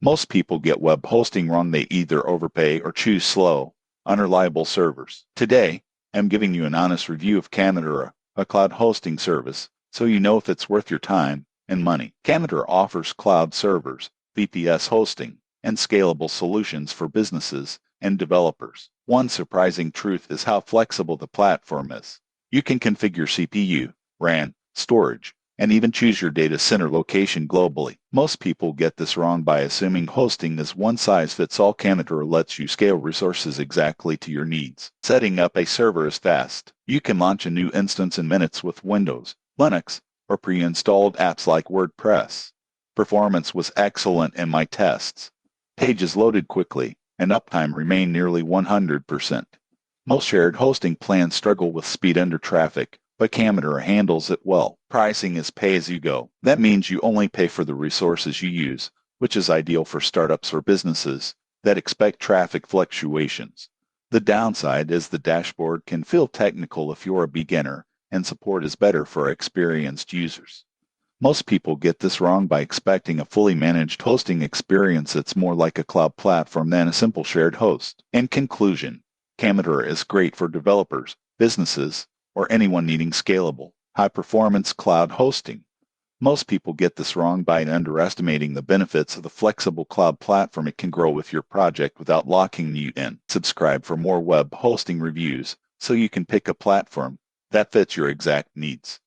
Most people get web hosting wrong. They either overpay or choose slow, unreliable servers. Today, I'm giving you an honest review of Camidera, a cloud hosting service, so you know if it's worth your time and money. Camidera offers cloud servers, VPS hosting, and scalable solutions for businesses and developers. One surprising truth is how flexible the platform is. You can configure CPU, RAM, storage, and even choose your data center location globally. Most people get this wrong by assuming hosting is one-size-fits-all. Camidera lets you scale resources exactly to your needs. Setting up a server is fast. You can launch a new instance in minutes with Windows, Linux, or pre-installed apps like WordPress. Performance was excellent in my tests. Pages loaded quickly, and uptime remained nearly 100%. Most shared hosting plans struggle with speed under traffic, but Camidera handles it well. Pricing is pay-as-you-go. That means you only pay for the resources you use, which is ideal for startups or businesses that expect traffic fluctuations. The downside is the dashboard can feel technical if you're a beginner, and support is better for experienced users. Most people get this wrong by expecting a fully managed hosting experience that's more like a cloud platform than a simple shared host. In conclusion, Camidera is great for developers, businesses, or anyone needing scalable, high-performance cloud hosting. Most people get this wrong by underestimating the benefits of the flexible cloud platform. It can grow with your project without locking you in. Subscribe for more web hosting reviews so you can pick a platform that fits your exact needs.